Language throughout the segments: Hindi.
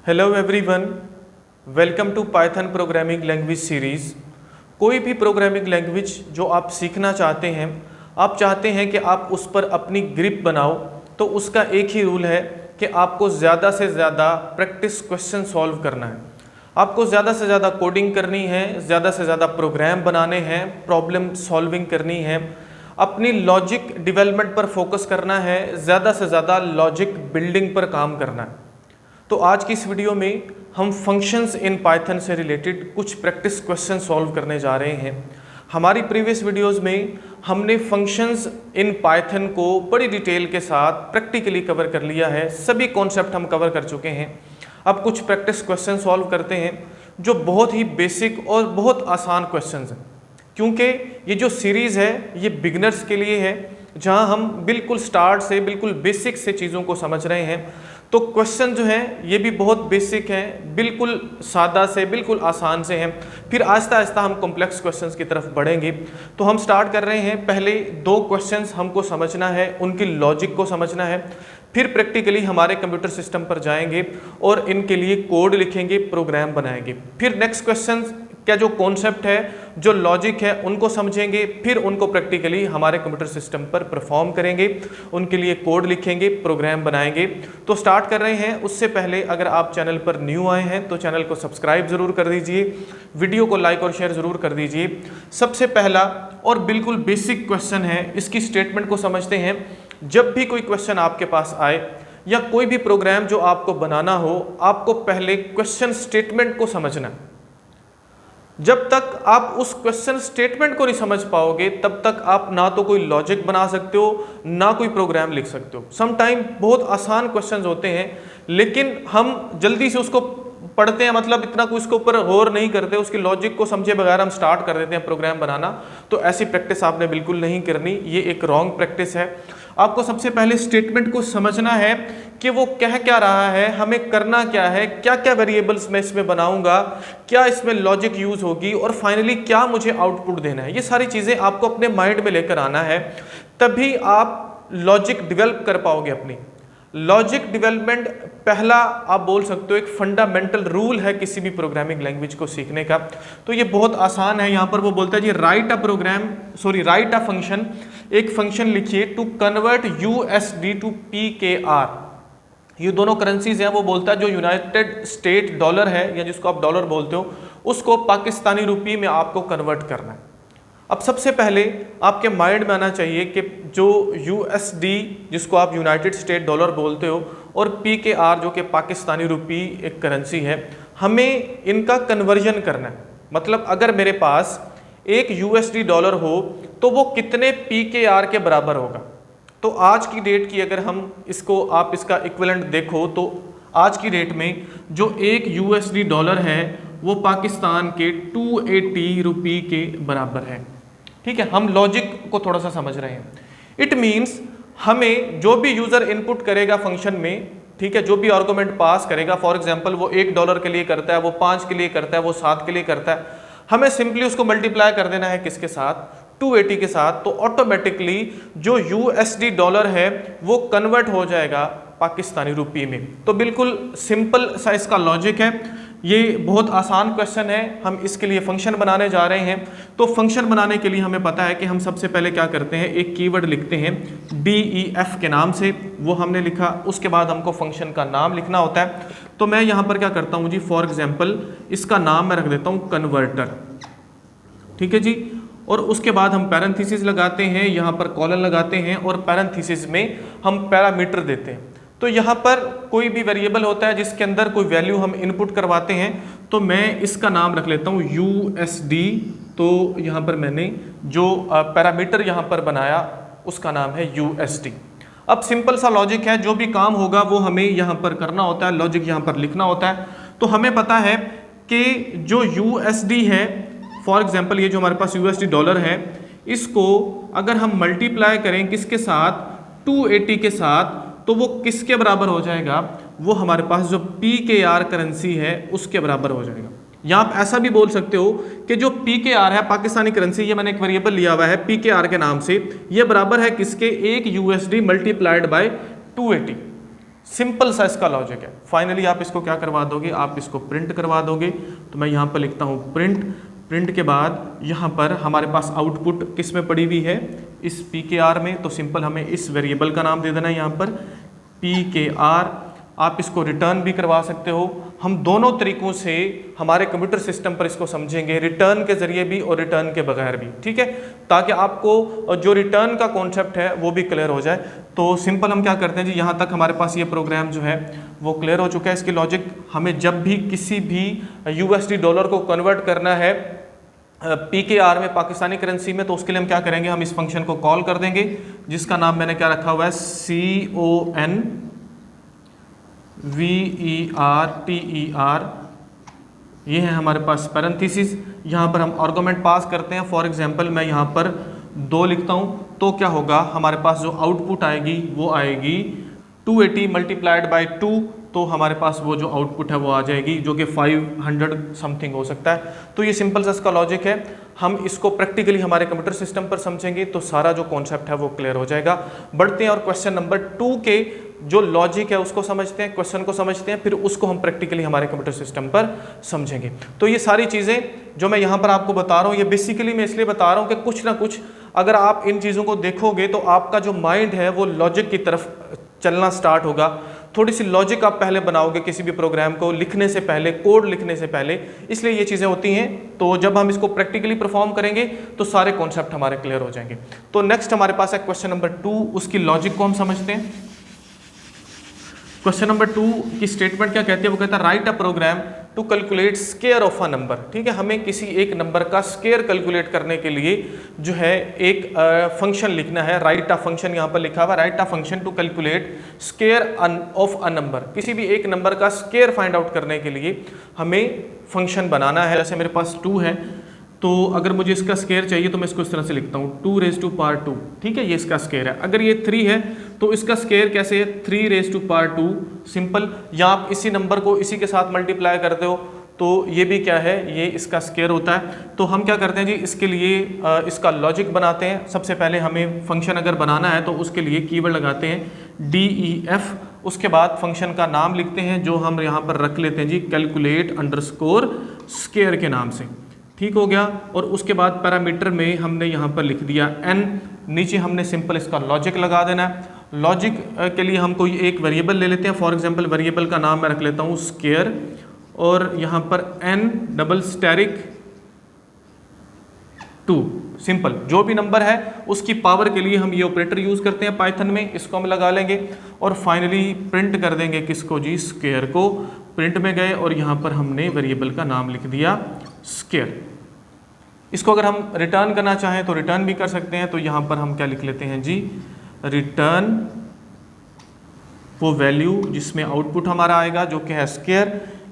Hello everyone, welcome to Python programming language series. कोई भी प्रोग्रामिंग लैंग्वेज जो आप सीखना चाहते हैं, आप चाहते हैं कि आप उस पर अपनी ग्रिप बनाओ, तो उसका एक ही रूल है कि आपको ज़्यादा से ज़्यादा प्रैक्टिस क्वेश्चन सॉल्व करना है। आपको ज़्यादा से ज़्यादा कोडिंग करनी है, ज़्यादा से ज़्यादा प्रोग्राम बनाने हैं, प्रॉब्लम सॉल्विंग करनी है, अपनी लॉजिक डेवलपमेंट पर फोकस करना है, ज़्यादा से ज़्यादा लॉजिक बिल्डिंग पर काम करना है। तो आज की इस वीडियो में हम फंक्शंस इन पाइथन से रिलेटेड कुछ प्रैक्टिस क्वेश्चन सॉल्व करने जा रहे हैं। हमारी प्रीवियस वीडियोस में हमने फंक्शंस इन पाइथन को बड़ी डिटेल के साथ प्रैक्टिकली कवर कर लिया है, सभी कॉन्सेप्ट हम कवर कर चुके हैं। अब कुछ प्रैक्टिस क्वेश्चन सॉल्व करते हैं जो बहुत ही बेसिक और बहुत आसान क्वेश्चंस हैं, क्योंकि ये जो सीरीज़ है ये बिगिनर्स के लिए है, जहां हम बिल्कुल स्टार्ट से बिल्कुल बेसिक से चीज़ों को समझ रहे हैं। तो क्वेश्चन जो हैं ये भी बहुत बेसिक हैं, बिल्कुल सादा से बिल्कुल आसान से हैं, फिर आहिस्ता आहिस्ता हम कॉम्प्लेक्स क्वेश्चंस की तरफ बढ़ेंगे। तो हम स्टार्ट कर रहे हैं, पहले दो क्वेश्चंस हमको समझना है, उनकी लॉजिक को समझना है, फिर प्रैक्टिकली हमारे कंप्यूटर सिस्टम पर जाएंगे और इनके लिए कोड लिखेंगे, प्रोग्राम बनाएंगे। फिर नेक्स्ट क्वेश्चन क्या जो कॉन्सेप्ट है, जो लॉजिक है, उनको समझेंगे, फिर उनको प्रैक्टिकली हमारे कंप्यूटर सिस्टम पर परफॉर्म करेंगे, उनके लिए कोड लिखेंगे, प्रोग्राम बनाएंगे। तो स्टार्ट कर रहे हैं। उससे पहले अगर आप चैनल पर न्यू आए हैं तो चैनल को सब्सक्राइब जरूर कर दीजिए, वीडियो को लाइक और शेयर जरूर कर दीजिए। सबसे पहला और बिल्कुल बेसिक क्वेश्चन है, इसकी स्टेटमेंट को समझते हैं। जब भी कोई क्वेश्चन आपके पास आए या कोई भी प्रोग्राम जो आपको बनाना हो, आपको पहले क्वेश्चन स्टेटमेंट को समझना है। जब तक आप उस क्वेश्चन स्टेटमेंट को नहीं समझ पाओगे, तब तक आप ना तो कोई लॉजिक बना सकते हो, ना कोई प्रोग्राम लिख सकते हो। समटाइम बहुत आसान क्वेश्चंस होते हैं, लेकिन हम जल्दी से उसको पढ़ते हैं, मतलब इतना कोई उसके ऊपर गौर नहीं करते, उसकी लॉजिक को समझे बगैर हम स्टार्ट कर देते हैं प्रोग्राम बनाना। तो ऐसी प्रैक्टिस आपने बिल्कुल नहीं करनी, ये एक रॉन्ग प्रैक्टिस है। आपको सबसे पहले स्टेटमेंट को समझना है कि वो कह क्या रहा है, हमें करना क्या है, क्या क्या वेरिएबल्स मैं इसमें बनाऊंगा, क्या इसमें लॉजिक यूज होगी और फाइनली क्या मुझे आउटपुट देना है। ये सारी चीज़ें आपको अपने माइंड में लेकर आना है, तभी आप लॉजिक डेवलप कर पाओगे। अपनी लॉजिक डेवलपमेंट पहला आप बोल सकते हो एक फंडामेंटल रूल है किसी भी प्रोग्रामिंग लैंग्वेज को सीखने का। तो ये बहुत आसान है। यहाँ पर वो बोलता है जी राइट अ फंक्शन, एक फंक्शन लिखिए to convert USD to PKR। ये दोनों करेंसीज हैं। वो बोलता है जो यूनाइटेड स्टेट डॉलर है या जिसको आप डॉलर बोलते हो, उसको पाकिस्तानी रुपये में आपको कन्वर्ट करना है। अब सबसे पहले आपके माइंड में आना चाहिए कि जो USD जिसको आप यूनाइटेड स्टेट डॉलर बोलते हो और PKR जो कि पाकिस्तानी रुपये एक करेंसी है, हमें इनका कन्वर्जन करना है। मतलब अगर मेरे पास एक USD डॉलर हो तो वो कितने PKR के बराबर होगा। तो आज की डेट की अगर हम इसको आप इसका इक्विवेलेंट देखो, तो आज की डेट में जो एक USD डॉलर है वो पाकिस्तान के 280 रुपये के बराबर है। ठीक है, हम लॉजिक को थोड़ा सा समझ रहे हैं। इट मीन्स हमें जो भी यूज़र इनपुट करेगा फंक्शन में, ठीक है, जो भी आर्गुमेंट पास करेगा, फॉर एग्जांपल वो $1 के लिए करता है, वो 5 के लिए करता है, वो 7 के लिए करता है, हमें सिंपली उसको मल्टीप्लाई कर देना है किसके साथ, 280 के साथ। तो ऑटोमेटिकली जो USD डॉलर है वो कन्वर्ट हो जाएगा पाकिस्तानी रुपये में। तो बिल्कुल सिंपल सा इसका लॉजिक है। ये बहुत आसान क्वेश्चन है। हम इसके लिए फंक्शन बनाने जा रहे हैं। तो फंक्शन बनाने के लिए हमें पता है कि हम सबसे पहले क्या करते हैं, एक कीवर्ड लिखते हैं DEF के नाम से, वो हमने लिखा। उसके बाद हमको फंक्शन का नाम लिखना होता है। तो मैं यहाँ पर क्या करता हूँ जी, फॉर एग्जाम्पल इसका नाम मैं रख देता हूँ कन्वर्टर। ठीक है जी, और उसके बाद हम पैरेंथेसिस लगाते हैं, यहाँ पर कॉलन लगाते हैं और पैरेंथेसिस में हम पैरामीटर देते हैं। तो यहाँ पर कोई भी वेरिएबल होता है जिसके अंदर कोई वैल्यू हम इनपुट करवाते हैं, तो मैं इसका नाम रख लेता हूँ USD। तो यहाँ पर मैंने जो पैरामीटर यहाँ पर बनाया उसका नाम है USD। अब सिंपल सा लॉजिक है, जो भी काम होगा वो हमें यहाँ पर करना होता है, लॉजिक यहाँ पर लिखना होता है। तो हमें पता है कि जो USD है, फॉर एग्जाम्पल ये जो हमारे पास USD डॉलर है, इसको अगर हम मल्टीप्लाई करें किसके साथ, 280 के साथ, तो वो किसके बराबर हो जाएगा, वो हमारे पास जो PKR करेंसी है उसके बराबर हो जाएगा। या आप ऐसा भी बोल सकते हो कि जो PKR है पाकिस्तानी करेंसी, ये मैंने एक वेरिएबल लिया हुआ है PKR के नाम से, ये बराबर है किसके, एक USD मल्टीप्लाइड बाय 280। सिंपल सा इसका लॉजिक है। फाइनली आप इसको क्या करवा दोगे, आप इसको प्रिंट करवा दोगे। तो मैं यहाँ पर लिखता हूँ प्रिंट, प्रिंट के बाद यहाँ पर हमारे पास आउटपुट किस में पड़ी हुई है, इस PKR में। तो सिंपल हमें इस वेरिएबल का नाम दे देना है यहाँ पर PKR। आप इसको रिटर्न भी करवा सकते हो। हम दोनों तरीकों से हमारे कंप्यूटर सिस्टम पर इसको समझेंगे, रिटर्न के जरिए भी और रिटर्न के बगैर भी, ठीक है, ताकि आपको जो रिटर्न का कॉन्सेप्ट है वो भी क्लियर हो जाए। तो सिंपल हम क्या करते हैं जी, यहाँ तक हमारे पास ये प्रोग्राम जो है वो क्लियर हो चुका है। इसकी लॉजिक, हमें जब भी किसी भी USD डॉलर को कन्वर्ट करना है PKR में, पाकिस्तानी करेंसी में, तो उसके लिए हम क्या करेंगे, हम इस फंक्शन को कॉल कर देंगे जिसका नाम मैंने क्या रखा हुआ है, CONVERTER। ये है हमारे पास पैरेंथेसिस। यहाँ पर हम आर्गुमेंट पास करते हैं। फॉर एग्जांपल मैं यहाँ पर 2 लिखता हूँ, तो क्या होगा, हमारे पास जो आउटपुट आएगी वो आएगी 280 मल्टीप्लाइड बाई 2। तो हमारे पास वो जो आउटपुट है वो आ जाएगी, जो कि 500 समथिंग हो सकता है। तो ये सिंपल सा इसका लॉजिक है। हम इसको प्रैक्टिकली हमारे कंप्यूटर सिस्टम पर समझेंगे तो सारा जो कॉन्सेप्ट है वो क्लियर हो जाएगा। बढ़ते हैं और क्वेश्चन नंबर 2 के जो लॉजिक है उसको समझते हैं, क्वेश्चन को समझते हैं, फिर उसको हम प्रैक्टिकली हमारे कंप्यूटर सिस्टम पर समझेंगे। तो ये सारी चीज़ें जो मैं यहाँ पर आपको बता रहा हूँ, ये बेसिकली मैं इसलिए बता रहा हूँ कि कुछ ना कुछ अगर आप इन चीज़ों को देखोगे तो आपका जो माइंड है वो लॉजिक की तरफ चलना स्टार्ट होगा। थोड़ी सी लॉजिक आप पहले बनाओगे किसी भी प्रोग्राम को लिखने से पहले, कोड लिखने से पहले, इसलिए ये चीज़ें होती हैं। तो जब हम इसको प्रैक्टिकली परफॉर्म करेंगे तो सारे कॉन्सेप्ट हमारे क्लियर हो जाएंगे। तो नेक्स्ट हमारे पास है क्वेश्चन नंबर 2, उसकी लॉजिक को हम समझते हैं। क्वेश्चन नंबर 2 की स्टेटमेंट क्या कहती है, वो कहता है write a program to calculate square of a number. ठीक है, हमें किसी एक नंबर का स्केयर कैलकुलेट करने के लिए जो है एक फंक्शन लिखना है। राइट अ फंक्शन यहाँ पर लिखा हुआ, write a function to calculate square of a number. किसी भी एक नंबर का स्केयर फाइंड आउट करने के लिए हमें फंक्शन बनाना है। जैसे मेरे पास 2 है, तो अगर मुझे इसका स्केयर चाहिए तो मैं इसको इस तरह से लिखता हूँ 2 रेज़ टू पावर 2। ठीक है, ये इसका स्केयर है। अगर ये 3 है तो इसका स्केयर कैसे है, 3 रेज़ टू पावर 2। सिंपल, या आप इसी नंबर को इसी के साथ मल्टीप्लाई करते हो तो ये भी क्या है, ये इसका स्केयर होता है। तो हम क्या करते हैं जी, इसके लिए इसका लॉजिक बनाते हैं। सबसे पहले हमें फंक्शन अगर बनाना है तो उसके लिए कीवर्ड लगाते हैं DEF, उसके बाद फंक्शन का नाम लिखते हैं जो हम यहाँ पर रख लेते हैं जी कैलकुलेट अंडरस्कोर स्केयर के नाम से। ठीक हो गया। और उसके बाद पैरामीटर में हमने यहाँ पर लिख दिया n, नीचे हमने सिंपल इसका लॉजिक लगा देना है। लॉजिक के लिए हम कोई एक वेरिएबल ले लेते हैं। फॉर एग्जांपल वेरिएबल का नाम मैं रख लेता हूँ स्केयर, और यहाँ पर n डबल स्टैरिक 2। सिंपल, जो भी नंबर है उसकी पावर के लिए हम ये ऑपरेटर यूज़ करते हैं पाइथन में, इसको हम लगा लेंगे। और फाइनली प्रिंट कर देंगे किसको जी, स्केयर को। प्रिंट में गए और यहाँ पर हमने वेरिएबल का नाम लिख दिया स्केयर। इसको अगर हम रिटर्न करना चाहें तो रिटर्न भी कर सकते हैं। तो यहाँ पर हम क्या लिख लेते हैं जी, रिटर्न वो वैल्यू जिसमें आउटपुट हमारा आएगा जो कि है स्केयर।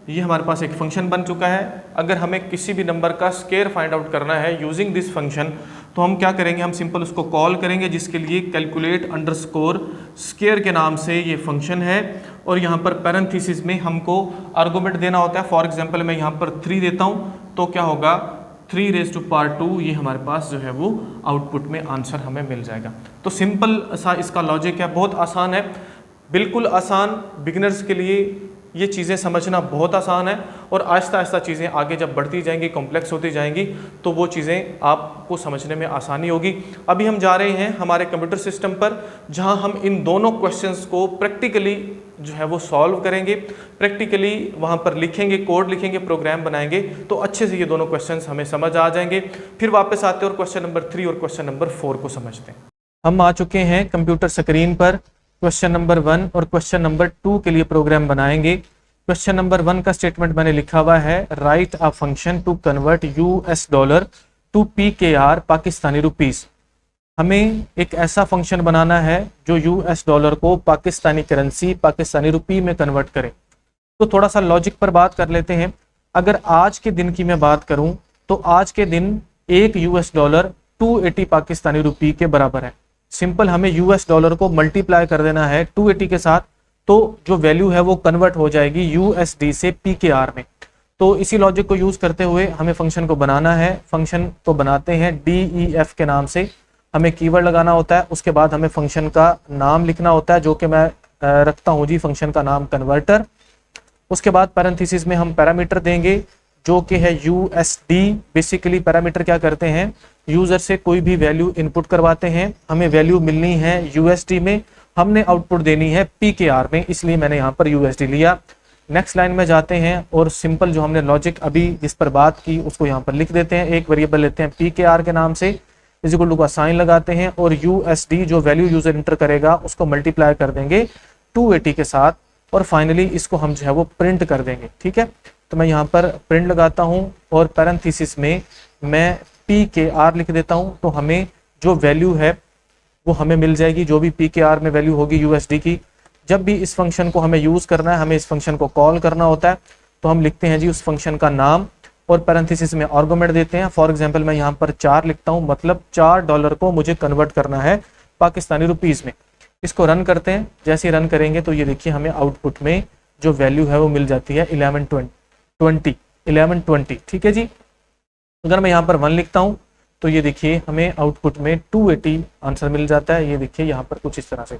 ये हमारे पास एक फंक्शन बन चुका है। अगर हमें किसी भी नंबर का स्केयर फाइंड आउट करना है यूजिंग दिस फंक्शन, तो हम क्या करेंगे, हम सिंपल उसको कॉल करेंगे जिसके लिए कैलकुलेट अंडरस्कोर स्केयर के नाम से ये फंक्शन है। और यहाँ पर पैरेंथेसिस में हमको आर्गुमेंट देना होता है। फॉर एग्जांपल मैं यहाँ पर 3 देता हूँ तो क्या होगा, 3 रेज़ टू पावर 2। ये हमारे पास जो है वो आउटपुट में आंसर हमें मिल जाएगा। तो सिंपल सा इसका लॉजिक है, बहुत आसान है, बिल्कुल आसान। बिगिनर्स के लिए ये चीज़ें समझना बहुत आसान है, और आहिस्ता आहिस्ता चीज़ें आगे जब बढ़ती जाएंगी, कॉम्प्लेक्स होती जाएंगी, तो वो चीज़ें आपको समझने में आसानी होगी। अभी हम जा रहे हैं हमारे कंप्यूटर सिस्टम पर, जहां हम इन दोनों क्वेश्चंस को प्रैक्टिकली जो है वो सॉल्व करेंगे, प्रैक्टिकली वहां पर लिखेंगे, कोड लिखेंगे, प्रोग्राम बनाएंगे, तो अच्छे से ये दोनों क्वेश्चंस हमें समझ आ जाएंगे। फिर वापस आते हैं और क्वेश्चन नंबर 3 और क्वेश्चन नंबर 4 को समझते हैं। हम आ चुके हैं कंप्यूटर स्क्रीन पर। क्वेश्चन नंबर 1 और क्वेश्चन नंबर 2 के लिए प्रोग्राम बनाएंगे। क्वेश्चन नंबर 1 का स्टेटमेंट मैंने लिखा हुआ है, write a function to convert US dollar to PKR Pakistani rupees. हमें एक ऐसा फंक्शन बनाना है जो US डॉलर को पाकिस्तानी करेंसी, पाकिस्तानी रुपी में कन्वर्ट करे। तो थोड़ा सा लॉजिक पर बात कर लेते हैं। अगर आज के दिन की मैं बात करूं तो आज के दिन एक US डॉलर 280 पाकिस्तानी रुपी के बराबर है। सिंपल, हमें US डॉलर को मल्टीप्लाई कर देना है 280 के साथ, तो जो वैल्यू है वो कन्वर्ट हो जाएगी USD से PKR में। तो इसी लॉजिक को यूज करते हुए हमें फंक्शन को बनाना है। फंक्शन को बनाते हैं DEF के नाम से। हमें कीवर्ड लगाना होता है, उसके बाद हमें फंक्शन का नाम लिखना होता है जो कि मैं रखता हूँ जी फंक्शन का नाम कन्वर्टर। उसके बाद पैरेंथेसिस में हम पैरामीटर देंगे जो कि है USD। बेसिकली पैरामीटर क्या करते हैं, यूजर से कोई भी वैल्यू इनपुट करवाते हैं, हमें वैल्यू मिलनी है USD में, हमने आउटपुट देनी है PKR में, इसलिए मैंने यहाँ पर USD लिया। नेक्स्ट लाइन में जाते हैं और सिंपल जो हमने लॉजिक अभी जिस पर बात की उसको यहाँ पर लिख देते हैं। एक वेरिएबल लेते हैं PKR के नाम से, इज इक्वल टू का साइन लगाते हैं और USD जो वैल्यू यूजर इंटर करेगा उसको मल्टीप्लाई कर देंगे 280 के साथ और फाइनली इसको हम जो है वो प्रिंट कर देंगे। ठीक है, तो मैं यहाँ पर प्रिंट लगाता हूँ और पैरेंथेसिस में मैं PKR लिख देता हूँ। तो हमें जो वैल्यू है वो हमें मिल जाएगी, जो भी PKR में वैल्यू होगी USD की। जब भी इस फंक्शन को हमें यूज करना है, हमें इस फंक्शन को कॉल करना होता है, तो हम लिखते हैं जी उस फंक्शन का नाम और पैरेंथेसिस में आर्गुमेंट देते हैं। फॉर एग्जांपल मैं यहाँ पर 4 लिखता हूँ, मतलब $4 को मुझे कन्वर्ट करना है पाकिस्तानी रुपीस में। इसको रन करते हैं, जैसे ही रन करेंगे तो ये देखिए हमें आउटपुट में जो वैल्यू है वो मिल जाती है 1120। ठीक है जी। अगर मैं यहाँ पर 1 लिखता हूँ तो ये देखिए हमें आउटपुट में 280 आंसर मिल जाता है। ये देखिए यहाँ पर कुछ इस तरह से।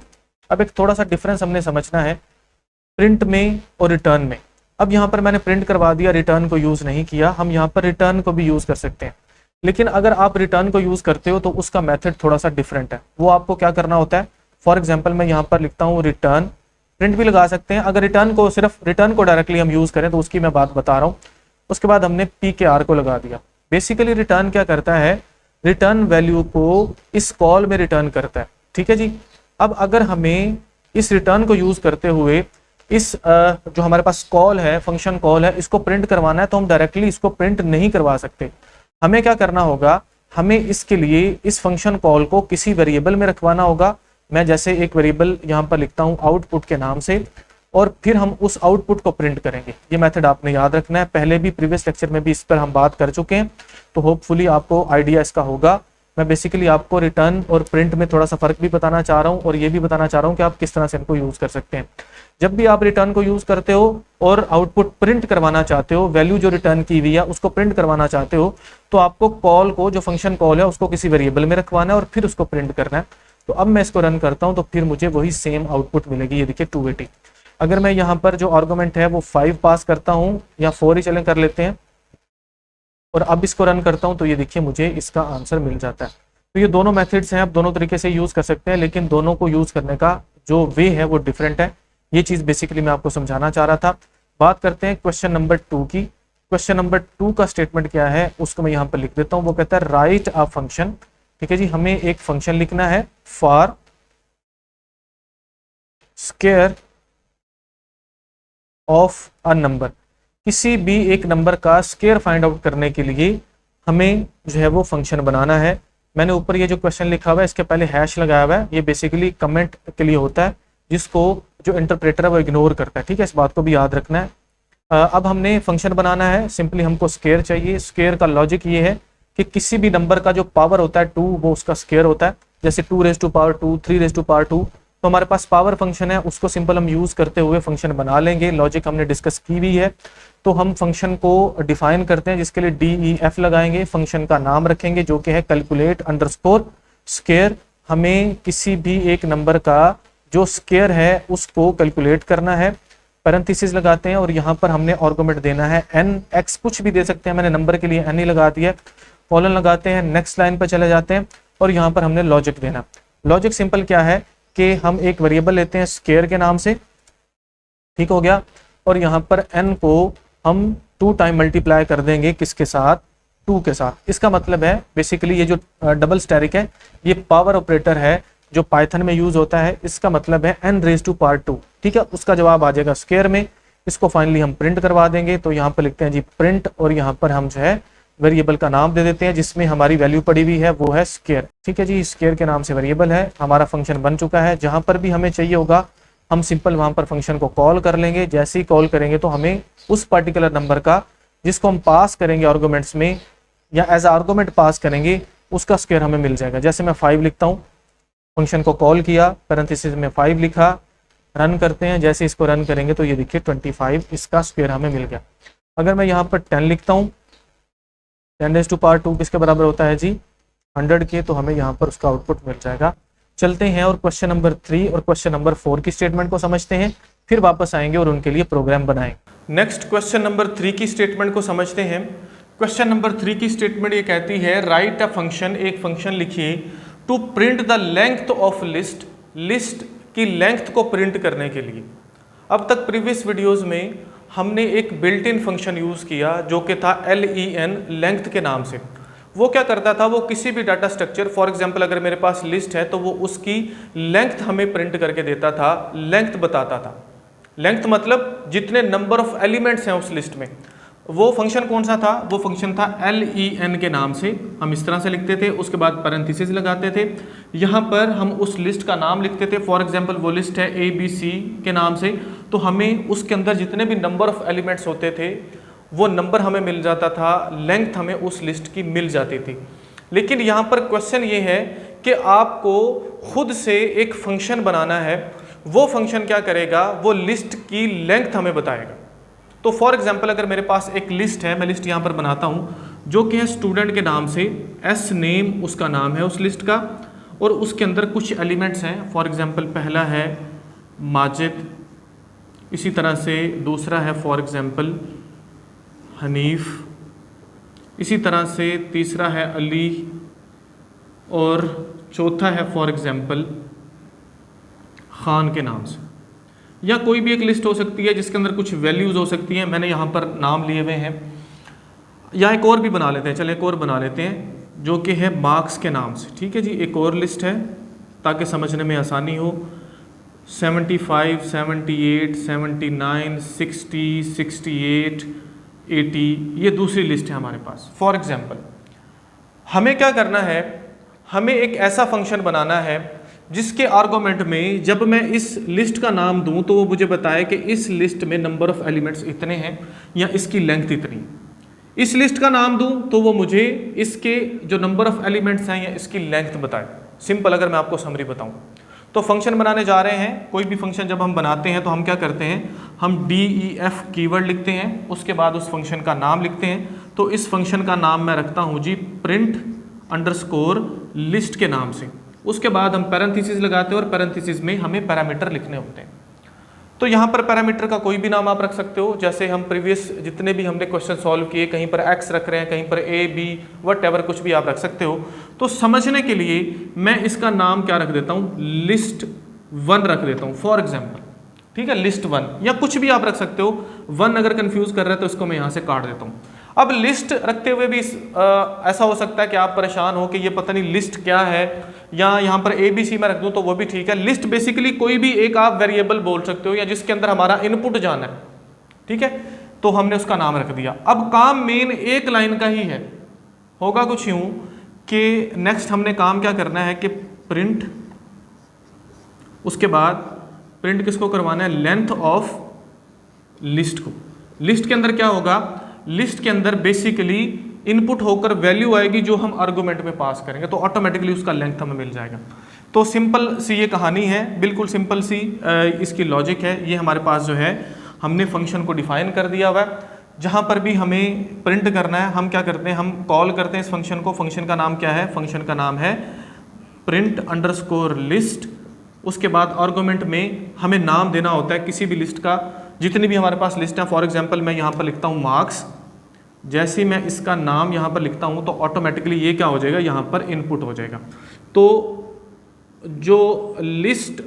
अब एक थोड़ा सा डिफरेंस हमने समझना है प्रिंट में और रिटर्न में। अब यहाँ पर मैंने प्रिंट करवा दिया, रिटर्न को यूज नहीं किया। हम यहाँ पर रिटर्न को भी यूज कर सकते हैं, लेकिन अगर आप रिटर्न को यूज करते हो तो उसका मेथड थोड़ा सा डिफरेंट है। वो आपको क्या करना होता है, फॉर एग्जाम्पल मैं यहाँ पर लिखता हूँ रिटर्न, प्रिंट भी लगा सकते हैं। अगर रिटर्न को सिर्फ रिटर्न को डायरेक्टली हम यूज करें तो उसकी मैं बात बता रहा हूँ। उसके बाद हमने PKR को लगा दिया। बेसिकली रिटर्न क्या करता है, रिटर्न वैल्यू को इस कॉल में रिटर्न करता है। ठीक है जी। अब अगर हमें इस रिटर्न को यूज करते हुए इस जो हमारे पास कॉल है, फंक्शन कॉल है, इसको प्रिंट करवाना है तो हम डायरेक्टली इसको प्रिंट नहीं करवा सकते। हमें क्या करना होगा, हमें इसके लिए इस फंक्शन कॉल को किसी वेरिएबल में रखवाना होगा। मैं जैसे एक वेरिएबल यहाँ पर लिखता हूँ आउटपुट के नाम से और फिर हम उस आउटपुट को प्रिंट करेंगे। ये मेथड आपने याद रखना है, पहले भी प्रीवियस लेक्चर में भी इस पर हम बात कर चुके हैं, तो होपफुली आपको आइडिया इसका होगा। मैं बेसिकली आपको रिटर्न और प्रिंट में थोड़ा सा फर्क भी बताना चाह रहा हूँ और ये भी बताना चाह रहा हूँ कि आप किस तरह से इनको यूज कर सकते हैं। जब भी आप रिटर्न को यूज करते हो और आउटपुट प्रिंट करवाना चाहते हो, वैल्यू जो रिटर्न की हुई है उसको प्रिंट करवाना चाहते हो, तो आपको कॉल को, जो फंक्शन कॉल है उसको किसी वेरिएबल में रखवाना है और फिर उसको प्रिंट करना है। तो अब मैं इसको रन करता हूँ तो फिर मुझे वही सेम आउटपुट मिलेगी। ये देखिए 280। अगर मैं यहाँ पर जो आर्गुमेंट है वो 5 पास करता हूँ या 4 ही चलें कर लेते हैं और अब इसको रन करता हूँ तो ये देखिए मुझे इसका आंसर मिल जाता है। तो ये दोनों मेथड्स हैं, आप दोनों तरीके से यूज कर सकते हैं, लेकिन दोनों को यूज करने का जो वे है वो डिफरेंट है। ये चीज बेसिकली मैं आपको समझाना चाह रहा था। बात करते हैं क्वेश्चन नंबर 2 की। क्वेश्चन नंबर 2 का स्टेटमेंट क्या है उसको मैं यहाँ पर लिख देता हूँ। वो कहता है राइट अ फंक्शन। ठीक है जी, हमें एक फंक्शन लिखना है for square of a number. किसी भी एक नंबर का स्क्वायर फाइंड आउट करने के लिए हमें जो है वो फंक्शन बनाना है। मैंने ऊपर ये जो क्वेश्चन लिखा हुआ है इसके पहले हैश लगाया हुआ है, ये बेसिकली कमेंट के लिए होता है जिसको जो इंटरप्रेटर है वो इग्नोर करता है। ठीक है, इस बात को भी याद रखना है। अब हमने फंक्शन बनाना है, सिंपली हमको स्क्वायर चाहिए। स्क्वायर का लॉजिक ये है कि किसी भी नंबर का जो पावर होता है 2 वो उसका स्क्वायर होता है। जैसे 2 raise to power 2, 3 raise to power 2, तो हमारे पास पावर फंक्शन है, उसको सिंपल हम यूज करते हुए फंक्शन बना लेंगे। लॉजिक हमने डिस्कस की हुई है। तो हम फंक्शन को डिफाइन करते हैं जिसके लिए DEF लगाएंगे, फंक्शन का नाम रखेंगे जो कि है कैलकुलेट अंडरस्कोर स्क्वायर। हमें किसी भी एक नंबर का जो स्क्वायर है उसको कैलकुलेट करना है। पैरेंथेसिस लगाते हैं और यहाँ पर हमने आर्गुमेंट देना है nx, कुछ भी दे सकते हैं, मैंने नंबर के लिए n ही लगा दिया। कॉलन लगाते हैं, नेक्स्ट लाइन पर चले जाते हैं और यहाँ पर हमने लॉजिक देना। लॉजिक सिंपल क्या है कि हम एक वेरिएबल लेते हैं स्क्वायर के नाम से, ठीक हो गया, और यहाँ पर n को हम 2 टाइम मल्टीप्लाई कर देंगे किसके साथ, 2 के साथ। इसका मतलब है बेसिकली ये जो डबल स्टैरिक है ये पावर ऑपरेटर है जो पाइथन में यूज होता है। इसका मतलब है n रेज़ टू पावर 2। ठीक है, उसका जवाब आ जाएगा स्क्वायर में। इसको फाइनली हम प्रिंट करवा देंगे। तो यहाँ पर लिखते हैं जी प्रिंट और यहाँ पर हम जो है वेरिएबल का नाम दे देते हैं जिसमें हमारी वैल्यू पड़ी हुई है वो है स्क्वायर। ठीक है जी, स्क्वायर के नाम से वेरिएबल है, हमारा फंक्शन बन चुका है। जहां पर भी हमें चाहिए होगा हम सिंपल वहां पर फंक्शन को कॉल कर लेंगे। जैसे ही कॉल करेंगे तो हमें उस पर्टिकुलर नंबर का जिसको हम पास करेंगे आर्गुमेंट्स में या एज आर्गुमेंट पास करेंगे उसका स्क्वायर हमें मिल जाएगा। जैसे मैं 5 लिखता हूँ, फंक्शन को कॉल किया, पैरेंथेसिस में 5 लिखा, रन करते हैं। जैसे इसको रन करेंगे तो ये देखिए 25 इसका स्क्वायर हमें मिल गया। अगर मैं यहाँ पर 10 लिखता हूँ, 10 रेज़ टू पावर 2 किसके बराबर होता है जी 100 के, तो हमें यहाँ पर उसका आउटपुट मिल जाएगा चलते हैं और क्वेश्चन नंबर 3 और क्वेश्चन नंबर 4 की स्टेटमेंट को समझते हैं, फिर वापस आएंगे और उनके लिए प्रोग्राम बनाएंगे। नेक्स्ट क्वेश्चन नंबर 3 की स्टेटमेंट को समझते हैं। क्वेश्चन नंबर 3 की स्टेटमेंट ये कहती है राइट अ फंक्शन, एक फंक्शन लिखिए to print the length of list, list की लेंथ को प्रिंट करने के लिए। अब तक प्रीवियस वीडियोस में हमने एक बिल्ट इन फंक्शन यूज़ किया जो कि था len, लेंथ के नाम से। वो क्या करता था, वो किसी भी डाटा स्ट्रक्चर, फॉर एग्जांपल अगर मेरे पास लिस्ट है तो वो उसकी लेंथ हमें प्रिंट करके देता था, लेंथ बताता था। लेंथ मतलब जितने नंबर ऑफ एलिमेंट्स हैं उस लिस्ट में। वो फंक्शन कौन सा था, वो फंक्शन था len के नाम से। हम इस तरह से लिखते थे, उसके बाद पैरेंथेसिस लगाते थे, यहाँ पर हम उस लिस्ट का नाम लिखते थे। फॉर एग्जांपल वो लिस्ट है ABC के नाम से, तो हमें उसके अंदर जितने भी नंबर ऑफ एलिमेंट्स होते थे वो नंबर हमें मिल जाता था, लेंथ हमें उस लिस्ट की मिल जाती थी। लेकिन यहाँ पर क्वेश्चन ये है कि आपको खुद से एक फंक्शन बनाना है। वो फंक्शन क्या करेगा, वो लिस्ट की लेंथ हमें बताएगा। तो फॉर एग्जांपल अगर मेरे पास एक लिस्ट है, मैं लिस्ट यहाँ पर बनाता हूँ जो कि है स्टूडेंट के नाम से, एस नेम उसका नाम है उस लिस्ट का, और उसके अंदर कुछ एलिमेंट्स हैं। फॉर एग्जांपल पहला है माजिद, इसी तरह से दूसरा है फॉर एग्जांपल हनीफ, इसी तरह से तीसरा है अली, और चौथा है फॉर एग्जांपल खान के नाम से। या कोई भी एक लिस्ट हो सकती है जिसके अंदर कुछ वैल्यूज़ हो सकती हैं, मैंने यहाँ पर नाम लिए हुए हैं। या एक और भी बना लेते हैं, चलें एक और बना लेते हैं जो कि है मार्क्स के नाम से। ठीक है जी, एक और लिस्ट है ताकि समझने में आसानी हो। 75, 78, 79, 60, 68, 80, ये दूसरी लिस्ट है हमारे पास। फॉर एग्जांपल हमें क्या करना है, हमें एक ऐसा फंक्शन बनाना है जिसके आर्गुमेंट में जब मैं इस लिस्ट का नाम दूं तो वो मुझे बताए कि इस लिस्ट में नंबर ऑफ एलिमेंट्स इतने हैं या इसकी लेंथ इतनी। इस लिस्ट का नाम दूं तो वो मुझे इसके जो नंबर ऑफ एलिमेंट्स हैं या इसकी लेंथ बताए। सिंपल अगर मैं आपको समरी बताऊं तो फंक्शन बनाने जा रहे हैं। कोई भी फंक्शन जब हम बनाते हैं तो हम क्या करते हैं, हम DEF कीवर्ड लिखते हैं, उसके बाद उस फंक्शन का नाम लिखते हैं। तो इस फंक्शन का नाम मैं रखता हूं जी प्रिंट अंडरस्कोर लिस्ट के नाम से। उसके बाद हम पैरेंथेसिस लगाते हैं और पैरेंथेसिस में हमें पैरामीटर लिखने होते हैं। तो यहाँ पर पैरामीटर का कोई भी नाम आप रख सकते हो, जैसे हम प्रीवियस जितने भी हमने क्वेश्चन सॉल्व किए, कहीं पर x रख रहे हैं, कहीं पर A B वट कुछ भी आप रख सकते हो। तो समझने के लिए मैं इसका नाम क्या रख देता हूँ, लिस्ट 1 रख देता हूँ फॉर एग्जाम्पल। ठीक है, लिस्ट 1 या कुछ भी आप रख सकते हो। 1 अगर कंफ्यूज कर रहे हैं तो इसको मैं यहाँ से काट देता हूँ। अब लिस्ट रखते हुए भी ऐसा हो सकता है कि आप परेशान हो कि ये पता नहीं लिस्ट क्या है, या यहाँ पर ABC में रख दूँ तो वो भी ठीक है। लिस्ट बेसिकली कोई भी एक आप वेरिएबल बोल सकते हो या जिसके अंदर हमारा इनपुट जाना है। ठीक है, तो हमने उसका नाम रख दिया। अब काम मेन एक लाइन का ही है, होगा कुछ यूँ कि नेक्स्ट हमने काम क्या करना है कि प्रिंट, उसके बाद प्रिंट किसको करवाना है, लेंथ ऑफ लिस्ट को। लिस्ट के अंदर क्या होगा, लिस्ट के अंदर बेसिकली इनपुट होकर वैल्यू आएगी जो हम आर्गुमेंट में पास करेंगे, तो ऑटोमेटिकली उसका लेंथ हमें मिल जाएगा। तो सिंपल सी ये कहानी है, बिल्कुल सिंपल सी इसकी लॉजिक है। ये हमारे पास जो है हमने फंक्शन को डिफाइन कर दिया हुआ है। जहाँ पर भी हमें प्रिंट करना है हम क्या करते हैं, हम कॉल करते हैं इस फंक्शन को। फंक्शन का नाम क्या है, फंक्शन का नाम है प्रिंट अंडरस्कोर लिस्ट। उसके बाद आर्गुमेंट में हमें नाम देना होता है किसी भी लिस्ट का, जितनी भी हमारे पास लिस्ट है। फॉर एग्जांपल मैं यहाँ पर लिखता हूँ मार्क्स, जैसे मैं इसका नाम यहाँ पर लिखता हूँ तो ऑटोमेटिकली ये क्या हो जाएगा, यहाँ पर इनपुट हो जाएगा। तो जो लिस्ट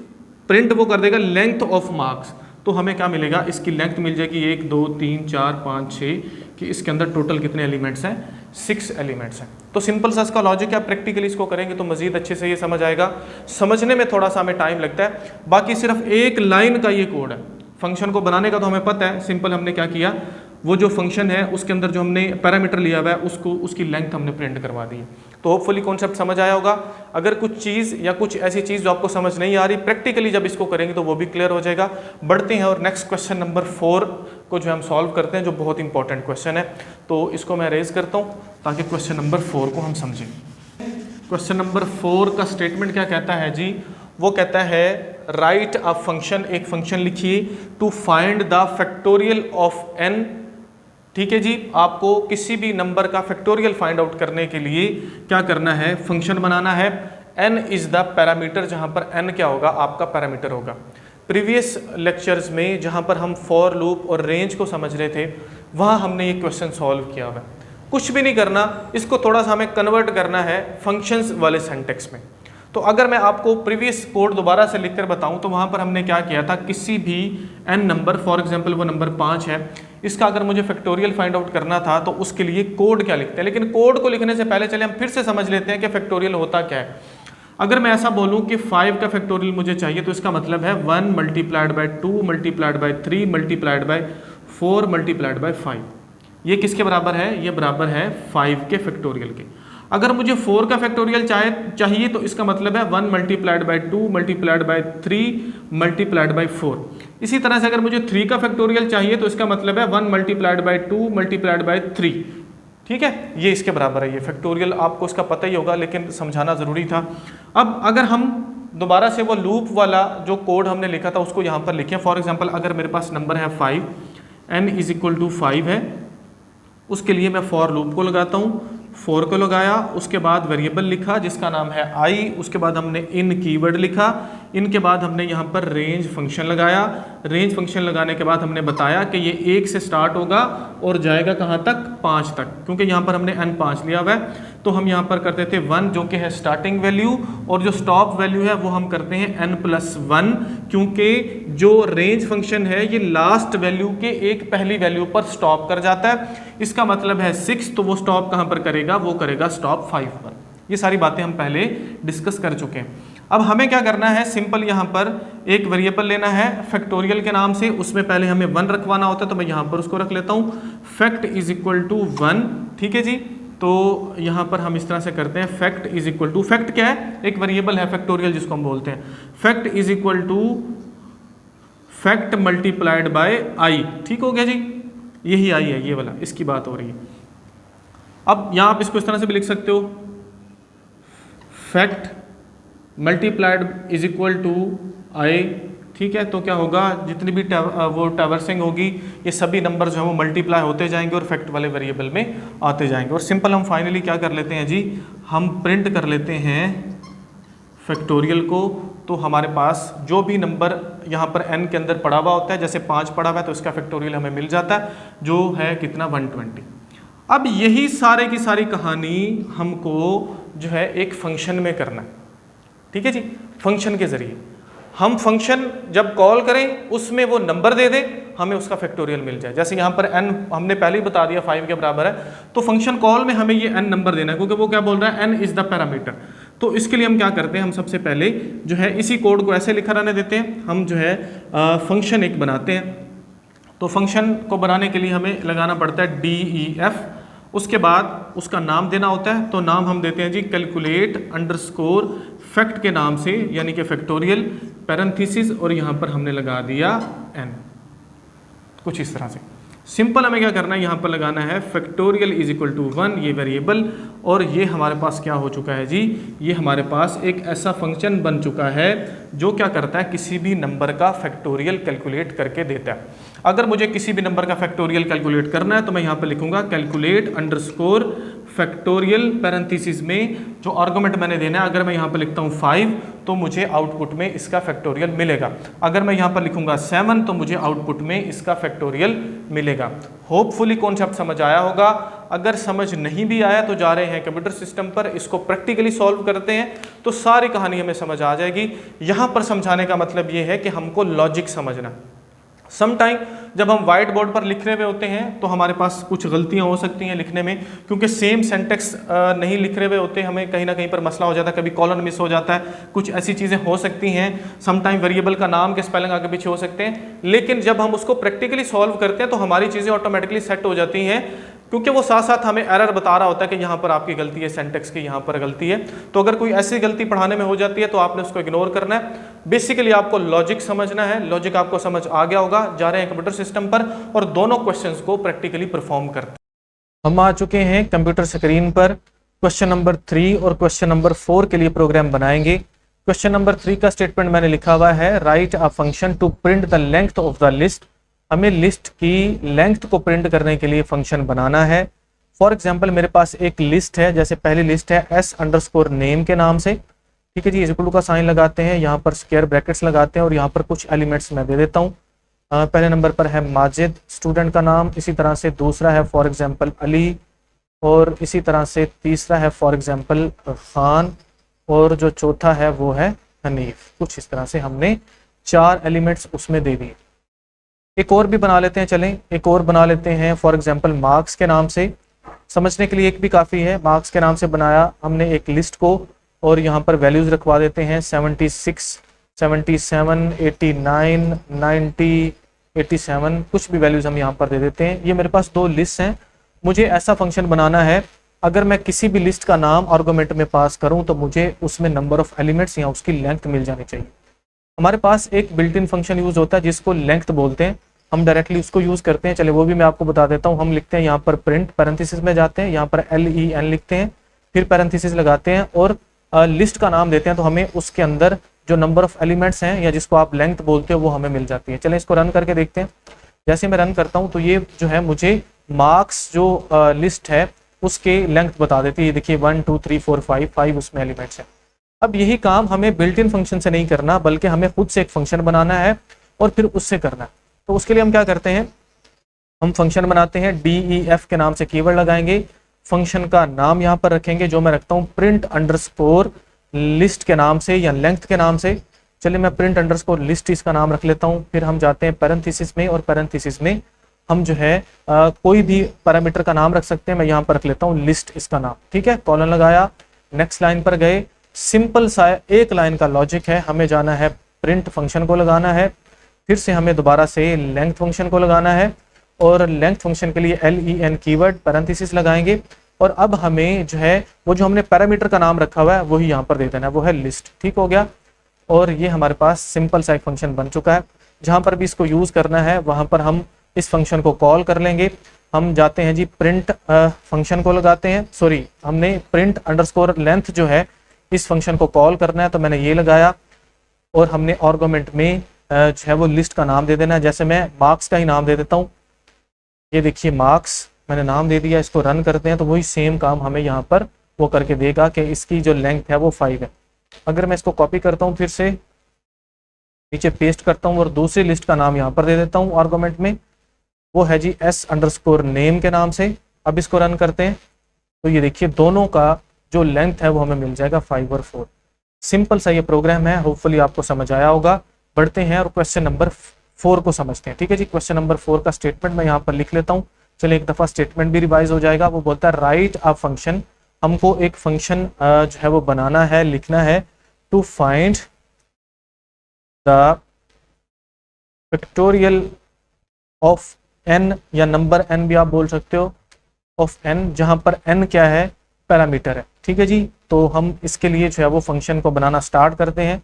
प्रिंट वो कर देगा लेंथ ऑफ मार्क्स, तो हमें क्या मिलेगा, इसकी लेंथ मिल जाएगी 1 2 3 4 5 6 कि इसके अंदर टोटल कितने एलिमेंट्स हैं, 6 एलिमेंट्स हैं। तो सिंपल सा इसका लॉजिक है, प्रैक्टिकली इसको करेंगे तो मजीद अच्छे से ये समझ आएगा। समझने में थोड़ा सा हमें टाइम लगता है, बाकी सिर्फ एक लाइन का ये कोड है। फंक्शन को बनाने का तो हमें पता है, सिंपल हमने क्या किया, वो जो फंक्शन है उसके अंदर जो हमने पैरामीटर लिया हुआ है उसको, उसकी लेंथ हमने प्रिंट करवा दी है। तो होपफुली कॉन्सेप्ट समझ आया होगा। अगर कुछ चीज़ या कुछ ऐसी चीज़ जो आपको समझ नहीं आ रही, प्रैक्टिकली जब इसको करेंगे तो वो भी क्लियर हो जाएगा। बढ़ते हैं और नेक्स्ट क्वेश्चन नंबर 4 को जो हम सॉल्व करते हैं, जो बहुत इंपॉर्टेंट क्वेश्चन है। तो इसको मैं रेज करता हूँ ताकि क्वेश्चन नंबर 4 को हम समझें। क्वेश्चन नंबर 4 का स्टेटमेंट क्या कहता है जी, वो कहता है राइट अ फंक्शन, एक फंक्शन लिखिए to find the factorial of n। ठीक है जी, आपको किसी भी नंबर का फैक्टोरियल फाइंड आउट करने के लिए क्या करना है, फंक्शन बनाना है n इज द पैरामीटर, जहां पर n क्या होगा, आपका पैरामीटर होगा। प्रीवियस लेक्चर्स में जहां पर हम फॉर लूप और रेंज को समझ रहे थे, वहां हमने ये क्वेश्चन सॉल्व किया हुआ है। कुछ भी नहीं करना, इसको थोड़ा सा हमें कन्वर्ट करना है फंक्शंस वाले सिंटैक्स में। तो अगर मैं आपको प्रीवियस कोड दोबारा से लिखकर बताऊं तो वहां पर हमने क्या किया था, किसी भी n नंबर, फॉर एग्जांपल वो नंबर 5 है, इसका अगर मुझे फैक्टोरियल फाइंड आउट करना था तो उसके लिए कोड क्या लिखते हैं। लेकिन कोड को लिखने से पहले चले हम फिर से समझ लेते हैं कि फैक्टोरियल होता क्या है। अगर मैं ऐसा बोलूं कि 5 का फैक्टोरियल मुझे चाहिए तो इसका मतलब है 1 multiplied by 2 multiplied by 3 multiplied by 4 multiplied by 5। ये किसके बराबर है, ये बराबर है 5 के फैक्टोरियल के। अगर मुझे 4 का फैक्टोरियल चाहिए तो इसका मतलब है 1 multiplied by 2 multiplied by 3 multiplied by 4। इसी तरह से अगर मुझे 3 का फैक्टोरियल चाहिए तो इसका मतलब है 1 मल्टीप्लाइड बाय 2 मल्टीप्लाइड बाय 3। ठीक है, ये इसके बराबर है। ये फैक्टोरियल आपको इसका पता ही होगा, लेकिन समझाना ज़रूरी था। अब अगर हम दोबारा से वो लूप वाला जो कोड हमने लिखा था उसको यहाँ पर लिखें। फॉर एग्जाम्पल अगर मेरे पास नंबर है 5, n इज इक्वल टू 5 है, उसके लिए मैं फॉर लूप को लगाता हूँ। 4 को लगाया, उसके बाद वेरिएबल लिखा जिसका नाम है i, उसके बाद हमने इन कीवर्ड लिखा, इनके बाद हमने यहाँ पर रेंज फंक्शन लगाया। रेंज फंक्शन लगाने के बाद हमने बताया कि ये 1 से स्टार्ट होगा और जाएगा कहाँ तक, 5 तक, क्योंकि यहाँ पर हमने n 5 लिया हुआ है। तो हम यहाँ पर करते थे 1 जो कि है स्टार्टिंग वैल्यू, और जो स्टॉप वैल्यू है वो हम करते हैं n+1, क्योंकि जो रेंज फंक्शन है ये लास्ट वैल्यू के एक पहली वैल्यू पर स्टॉप कर जाता है। इसका मतलब है 6, तो वो स्टॉप कहाँ पर करेगा, वो करेगा स्टॉप 5 पर। ये सारी बातें हम पहले डिस्कस कर चुके हैं। अब हमें क्या करना है, सिंपल यहाँ पर एक वेरिएबल लेना है फैक्टोरियल के नाम से, उसमें पहले हमें 1 रखवाना होता है, तो मैं यहाँ पर उसको रख लेता हूँ फैक्ट इज इक्वल टू 1। ठीक है जी, तो यहाँ पर हम इस तरह से करते हैं fact is equal to, fact क्या है, एक वेरिएबल है फैक्टोरियल जिसको हम बोलते हैं, fact is equal to fact multiplied by I. ठीक हो गया जी, यही आई है, ये वाला, इसकी बात हो रही है। अब यहाँ आप इसको इस तरह से भी लिख सकते हो, fact multiplied is equal to I. ठीक है, तो क्या होगा, जितनी भी वो ट्रैवर्सिंग होगी, ये सभी नंबर जो है वो मल्टीप्लाई होते जाएंगे और फैक्ट वाले वेरिएबल में आते जाएंगे। और सिंपल हम फाइनली क्या कर लेते हैं जी, हम प्रिंट कर लेते हैं फैक्टोरियल को। तो हमारे पास जो भी नंबर यहाँ पर n के अंदर पड़ा हुआ होता है, जैसे 5 पड़ा हुआ है तो इसका फैक्टोरियल हमें मिल जाता है, जो है कितना, 120। अब यही सारे की सारी कहानी हमको जो है एक फंक्शन में करना है। ठीक है जी, फंक्शन के जरिए हम फंक्शन जब कॉल करें उसमें वो नंबर दे दे, हमें उसका फैक्टोरियल मिल जाए। जैसे यहाँ पर n हमने पहले ही बता दिया 5 के बराबर है, तो फंक्शन कॉल में हमें ये n नंबर देना है, क्योंकि वो क्या बोल रहा है, n इज द पैरामीटर। तो इसके लिए हम क्या करते हैं, हम सबसे पहले जो है इसी कोड को ऐसे लिखा रहने देते हैं, हम जो है फंक्शन एक बनाते हैं। तो फंक्शन को बनाने के लिए हमें लगाना पड़ता है DEF, उसके बाद उसका नाम देना होता है। तो नाम हम देते हैं जी कैलकुलेट अंडरस्कोर फैक्ट के नाम से, यानी कि फैक्टोरियल पैरेंथेसिस, और यहाँ पर हमने लगा दिया n, कुछ इस तरह से। सिंपल हमें क्या करना है, यहाँ पर लगाना है फैक्टोरियल इज इक्वल टू 1, ये वेरिएबल, और ये हमारे पास क्या हो चुका है जी, ये हमारे पास एक ऐसा फंक्शन बन चुका है जो क्या करता है, किसी भी नंबर का फैक्टोरियल कैलकुलेट करके देता है। अगर मुझे किसी भी नंबर का फैक्टोरियल कैलकुलेट करना है तो मैं यहाँ पर लिखूंगा कैलकुलेट अंडरस्कोर फैक्टोरियल पैरेंथेसिस में जो आर्गुमेंट मैंने देना है, अगर मैं यहाँ पर लिखता हूँ 5 तो मुझे आउटपुट में इसका फैक्टोरियल मिलेगा। अगर मैं यहाँ पर लिखूंगा 7 तो मुझे आउटपुट में इसका फैक्टोरियल मिलेगा। होपफुली कॉन्सेप्ट समझ आया होगा। अगर समझ नहीं भी आया तो जा रहे हैं कंप्यूटर सिस्टम पर, इसको प्रैक्टिकली सॉल्व करते हैं तो सारी कहानी हमें समझ आ जाएगी। यहाँ पर समझाने का मतलब ये है कि हमको लॉजिक समझना। समटाइम जब हम व्हाइट बोर्ड पर लिख रहे हुए होते हैं तो हमारे पास कुछ गलतियां हो सकती हैं लिखने में, क्योंकि सेम सेंटेक्स नहीं लिख रहे हुए होते, हमें कहीं ना कहीं पर मसला हो जाता है, कभी कॉलन मिस हो जाता है, कुछ ऐसी चीज़ें हो सकती हैं। समटाइम वेरिएबल का नाम के स्पेलिंग आगे पीछे हो सकते हैं, लेकिन जब हम उसको प्रैक्टिकली सॉल्व करते हैं तो हमारी चीज़ें ऑटोमेटिकली सेट हो जाती हैं, क्योंकि वो साथ साथ हमें एरर बता रहा होता है कि यहाँ पर आपकी गलती है, सेंटेक्स की यहाँ पर गलती है। तो अगर कोई ऐसी गलती पढ़ाने में हो जाती है तो आपने उसको इग्नोर करना है। बेसिकली आपको लॉजिक समझना है। लॉजिक आपको समझ आ गया होगा। जा रहे हैं कंप्यूटर सिस्टम पर और दोनों क्वेश्चंस को प्रैक्टिकली परफॉर्म करते हैं। हम आ चुके हैं कंप्यूटर स्क्रीन पर। क्वेश्चन नंबर 3 और क्वेश्चन नंबर 4 के लिए प्रोग्राम बनाएंगे। क्वेश्चन नंबर 3 का स्टेटमेंट मैंने लिखा हुआ है, write a function to print the length of the list. हमें लिस्ट की लेंथ को प्रिंट करने के लिए फंक्शन बनाना है। फॉर एग्जाम्पल मेरे पास एक लिस्ट है, जैसे पहली लिस्ट है s_name के नाम से। ठीक है जी, इक्वल टू का साइन लगाते हैं, यहाँ पर स्क्वायर ब्रैकेट्स लगाते हैं और यहाँ पर कुछ एलिमेंट्स मैं दे देता हूँ। पहले नंबर पर है माजिद स्टूडेंट का नाम, इसी तरह से दूसरा है फॉर एग्जांपल अली, और इसी तरह से तीसरा है फॉर एग्जांपल खान, और जो चौथा है वो है हनीफ। कुछ इस तरह से हमने 4 एलिमेंट्स उसमें दे दिए। एक और भी बना लेते हैं, चलें एक और बना लेते हैं फॉर एग्जांपल मार्क्स के नाम से। समझने के लिए एक भी काफ़ी है। मार्क्स के नाम से बनाया हमने एक लिस्ट को और यहाँ पर वैल्यूज़ रखवा देते हैं 76, 77, 89, 90, 87, कुछ भी वैल्यूज़ हम यहाँ पर दे देते हैं। ये मेरे पास 2 लिस्ट हैं। मुझे ऐसा फंक्शन बनाना है, अगर मैं किसी भी लिस्ट का नाम आर्गुमेंट में पास करूँ तो मुझे उसमें नंबर ऑफ़ एलिमेंट्स या उसकी लेंथ मिल जानी चाहिए। हमारे पास एक बिल्ट इन फंक्शन यूज़ होता है जिसको लेंथ बोलते हैं, हम डायरेक्टली उसको यूज़ करते हैं। चले वो भी मैं आपको बता देता हूँ। हम लिखते हैं यहाँ पर प्रिंट, पैरेंथेसिस में जाते हैं, यहाँ पर LEN लिखते हैं, फिर पैरेंथेसिस लगाते हैं और लिस्ट का नाम देते हैं, तो हमें उसके अंदर जो नंबर ऑफ एलिमेंट्स हैं या जिसको आप लेंथ बोलते हो वो हमें मिल जाती है। चलें इसको रन करके देखते हैं। जैसे मैं रन करता हूँ तो ये जो है मुझे मार्क्स जो लिस्ट है उसके लेंथ बता देती है। देखिए 1 2 3 4 5 उसमें एलिमेंट्स हैं। अब यही काम हमें बिल्ट इन फंक्शन से नहीं करना, बल्कि हमें खुद से एक फंक्शन बनाना है और फिर उससे करना है। तो उसके लिए हम क्या करते हैं, हम फंक्शन बनाते हैं, DEF के नाम से कीवर्ड लगाएंगे, फंक्शन का नाम यहाँ पर रखेंगे जो मैं रखता हूँ प्रिंट अंडरस्कोर लिस्ट के नाम से या लेंथ के नाम से। चलिए मैं प्रिंट अंडरस्कोर लिस्ट इसका नाम रख लेता हूँ। फिर हम जाते हैं पैरेंथेसिस में और पैरेंथेसिस में हम जो है कोई भी पैरामीटर का नाम रख सकते हैं। मैं यहाँ पर रख लेता हूँ लिस्ट इसका नाम, ठीक है। कॉलन लगाया, नेक्स्ट लाइन पर गए। सिंपल सा एक लाइन का लॉजिक है, हमें जाना है प्रिंट फंक्शन को लगाना है, फिर से हमें दोबारा से लेंथ फंक्शन को लगाना है और लेंथ फंक्शन के लिए LEN कीवर्ड पैरेंथेसिस लगाएंगे और अब हमें जो है वो जो हमने पैरामीटर का नाम रखा हुआ है वही यहाँ पर दे देना है, वो है लिस्ट। ठीक हो गया। और ये हमारे पास सिंपल सा एक फंक्शन बन चुका है। जहाँ पर भी इसको यूज़ करना है वहाँ पर हम इस फंक्शन को कॉल कर लेंगे। हम जाते हैं जी प्रिंट फंक्शन को लगाते हैं, सॉरी हमने प्रिंट अंडरस्कोर लेंथ जो है इस फंक्शन को कॉल करना है, तो मैंने ये लगाया और हमने आर्गुमेंट में जो है वो लिस्ट का नाम दे देना है। जैसे मैं मार्क्स का ही नाम दे देता हूँ, ये देखिए मार्क्स मैंने नाम दे दिया। इसको रन करते हैं तो वही सेम काम हमें यहाँ पर वो करके देगा कि इसकी जो लेंथ है वो 5 है। अगर मैं इसको कॉपी करता हूँ, फिर से नीचे पेस्ट करता हूँ और दूसरी लिस्ट का नाम यहाँ पर दे देता हूँ आर्गुमेंट में, वो है जी S_name के नाम से। अब इसको रन करते हैं तो ये देखिए दोनों का जो लेंथ है वो हमें मिल जाएगा 5 और 4। सिंपल सा ये प्रोग्राम है, होपफुली आपको समझ आया होगा। बढ़ते हैं और क्वेश्चन नंबर 4 को समझते हैं। ठीक है जी, क्वेश्चन नंबर 4 का स्टेटमेंट मैं यहाँ पर लिख लेता हूँ। चलिए एक दफ़ा स्टेटमेंट भी रिवाइज हो जाएगा। वो बोलता है राइट अ फंक्शन, हमको एक फंक्शन जो है वो बनाना है, लिखना है, to find the factorial of n, या नंबर n भी आप बोल सकते हो, ऑफ n, जहां पर n क्या है, पैरामीटर है। ठीक है जी, तो हम इसके लिए जो है वो फंक्शन को बनाना स्टार्ट करते हैं।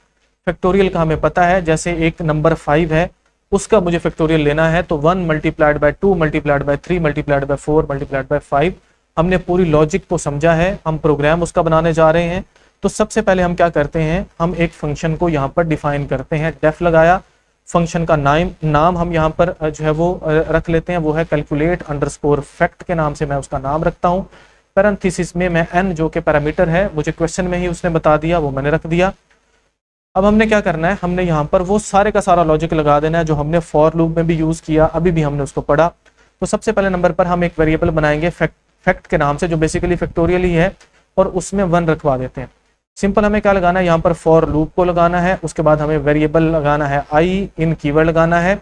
फैक्टोरियल का हमें पता है, जैसे एक नंबर 5 है उसका मुझे फैक्टोरियल लेना है, तो 1 multiplied by 2 multiplied by 3 multiplied by 4 multiplied by 5। हमने पूरी लॉजिक को समझा है, हम प्रोग्राम उसका बनाने जा रहे हैं। तो सबसे पहले हम क्या करते हैं, हम एक फंक्शन को यहाँ पर डिफाइन करते हैं। डेफ लगाया, फंक्शन का नाम हम यहाँ पर जो है वो रख लेते हैं, वो है कैलकुलेट अंडरस्कोर फैक्ट के नाम से मैं उसका नाम रखता हूँ। पैरेंथेसिस में मैं n जो कि पैरामीटर है, मुझे क्वेश्चन में ही उसने बता दिया, वो मैंने रख दिया। अब हमने क्या करना है, हमने यहाँ पर वो सारे का सारा लॉजिक लगा देना है जो हमने फॉर लूप में भी यूज़ किया, अभी भी हमने उसको पढ़ा। तो सबसे पहले नंबर पर हम एक वेरिएबल बनाएंगे फैक्ट के नाम से, जो बेसिकली फैक्टोरियल ही है, और उसमें 1 रखवा देते हैं। सिंपल हमें क्या लगाना है, यहाँ पर फॉर लूप को लगाना है, उसके बाद हमें वेरिएबल लगाना है i, इन कीवर्ड लगाना है,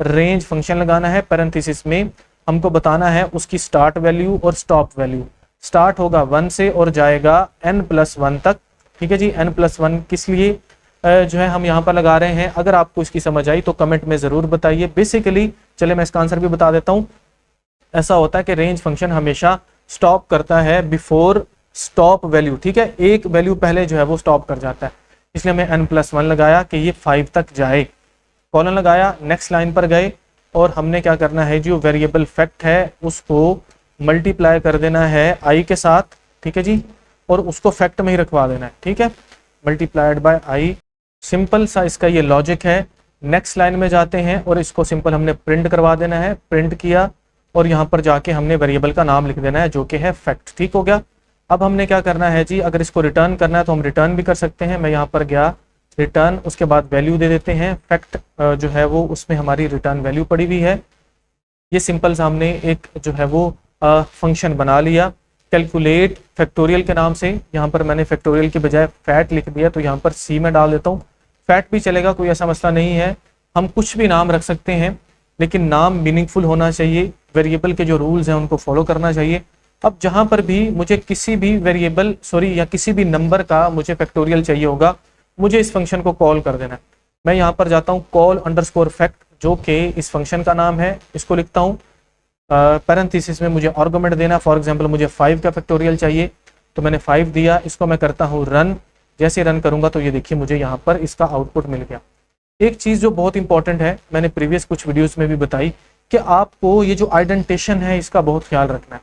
रेंज फंक्शन लगाना है, पैरेंथेसिस में हमको बताना है उसकी स्टार्ट वैल्यू और स्टॉप वैल्यू। स्टार्ट होगा 1 से और जाएगा n+1 तक। ठीक है जी, n+1 किस लिए जो है हम यहाँ पर लगा रहे हैं, अगर आपको इसकी समझ आई तो कमेंट में ज़रूर बताइए। बेसिकली चले मैं इसका आंसर भी बता देता हूँ। ऐसा होता है कि रेंज फंक्शन हमेशा स्टॉप करता है बिफोर स्टॉप वैल्यू। ठीक है, एक वैल्यू पहले जो है वो स्टॉप कर जाता है, इसलिए मैं n+1 लगाया कि ये 5 तक जाए। कॉलन लगाया, नेक्स्ट लाइन पर गए और हमने क्या करना है, जो वेरिएबल फैक्ट है उसको मल्टीप्लाई कर देना है i के साथ। ठीक है जी, और उसको फैक्ट में ही रखवा देना है। ठीक है, मल्टीप्लाइड बाय i। सिंपल सा इसका ये लॉजिक है। नेक्स्ट लाइन में जाते हैं और इसको सिंपल हमने प्रिंट करवा देना है। प्रिंट किया और यहाँ पर जाके हमने वेरिएबल का नाम लिख देना है जो कि है फैक्ट। ठीक हो गया। अब हमने क्या करना है जी, अगर इसको रिटर्न करना है तो हम रिटर्न भी कर सकते हैं। मैं यहाँ पर गया रिटर्न, उसके बाद वैल्यू दे देते हैं। फैक्ट जो है वो उसमें हमारी रिटर्न वैल्यू पड़ी हुई है। ये सिंपल सा हमने एक जो है वो फंक्शन बना लिया कैलकुलेट फैक्टोरियल के नाम से। यहाँ पर मैंने फैक्टोरियल के बजाय फैट लिख दिया, तो यहाँ पर सी में डाल देता हूँ। फैट भी चलेगा, कोई ऐसा मसला नहीं है, हम कुछ भी नाम रख सकते हैं, लेकिन नाम मीनिंगफुल होना चाहिए। वेरिएबल के जो रूल्स हैं उनको फॉलो करना चाहिए। अब जहाँ पर भी मुझे किसी भी वेरिएबल या किसी भी नंबर का मुझे फैक्टोरियल चाहिए होगा, मुझे इस फंक्शन को कॉल कर देना है। मैं यहाँ पर जाता हूँ कॉल अंडरस्कोर फैक्ट, जो कि इस फंक्शन का नाम है, इसको लिखता हूँ। पैरेंथेसिस में मुझे आर्गुमेंट देना, फॉर एग्जांपल मुझे 5 का फैक्टोरियल चाहिए, तो मैंने 5 दिया। इसको मैं करता हूँ रन। जैसे रन करूँगा तो ये देखिए मुझे यहाँ पर इसका आउटपुट मिल गया। एक चीज़ जो बहुत इंपॉर्टेंट है, मैंने प्रीवियस कुछ वीडियोस में भी बताई कि आपको ये जो आइडेंटिटेशन है इसका बहुत ख्याल रखना है।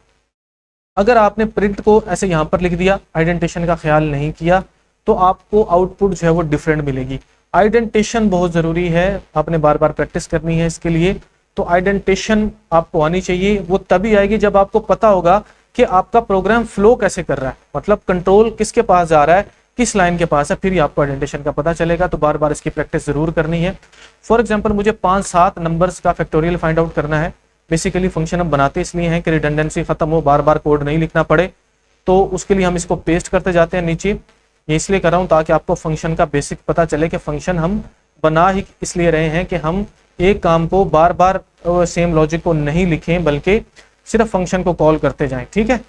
अगर आपने प्रिंट को ऐसे यहाँ पर लिख दिया, आइडेंटिटेशन का ख्याल नहीं किया, तो आपको आउटपुट जो है वो डिफरेंट मिलेगी। आइडेंटिटेशन बहुत ज़रूरी है, आपने बार बार प्रैक्टिस करनी है इसके लिए। तो आइडेंटिटेशन आपको आनी चाहिए, वो तभी आएगी जब आपको पता होगा कि आपका प्रोग्राम फ्लो कैसे कर रहा है, मतलब कंट्रोल किसके पास जा रहा है, किस लाइन के पास है, फिर ही आपको आइडेंटिटेशन का पता चलेगा। तो बार बार इसकी प्रैक्टिस जरूर करनी है। फॉर एग्जाम्पल मुझे 5-7 नंबर्स का फैक्टोरियल फाइंड आउट करना है। बेसिकली फंक्शन हम बनाते इसलिए हैं कि रिडंडेंसी खत्म हो, बार बार कोड नहीं लिखना पड़े, तो उसके लिए हम इसको पेस्ट करते जाते हैं नीचे। ये इसलिए कर रहा हूँ ताकि आपको फंक्शन का बेसिक पता चले कि फंक्शन हम बना ही इसलिए रहे हैं कि हम एक काम को बार बार सेम लॉजिक को नहीं लिखें, बल्कि सिर्फ फंक्शन को कॉल करते जाएं। ठीक है,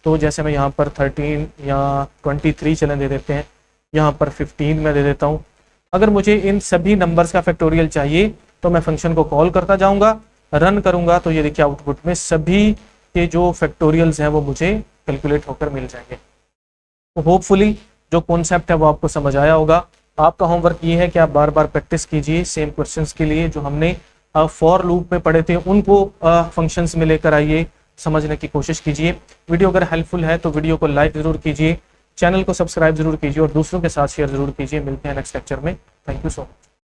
तो जैसे मैं यहाँ पर 13 या 23 चलन दे देते हैं, यहाँ पर 15 में दे देता हूँ। अगर मुझे इन सभी नंबर्स का फैक्टोरियल चाहिए तो मैं फंक्शन को कॉल करता जाऊँगा, रन करूँगा, तो ये देखिए आउटपुट में सभी के जो फैक्टोरियल्स हैं वो मुझे कैलकुलेट होकर मिल जाएंगे। तो होपफुली जो कॉन्सेप्ट है वो आपको समझ आया होगा। आपका होमवर्क ये है कि आप बार बार प्रैक्टिस कीजिए सेम क्वेश्चंस के लिए जो हमने फॉर लूप में पढ़े थे, उनको फंक्शंस में लेकर आइए, समझने की कोशिश कीजिए। वीडियो अगर हेल्पफुल है तो वीडियो को लाइक जरूर कीजिए, चैनल को सब्सक्राइब जरूर कीजिए और दूसरों के साथ शेयर जरूर कीजिए। मिलते हैं नेक्स्ट लेक्चर में। Thank you so much.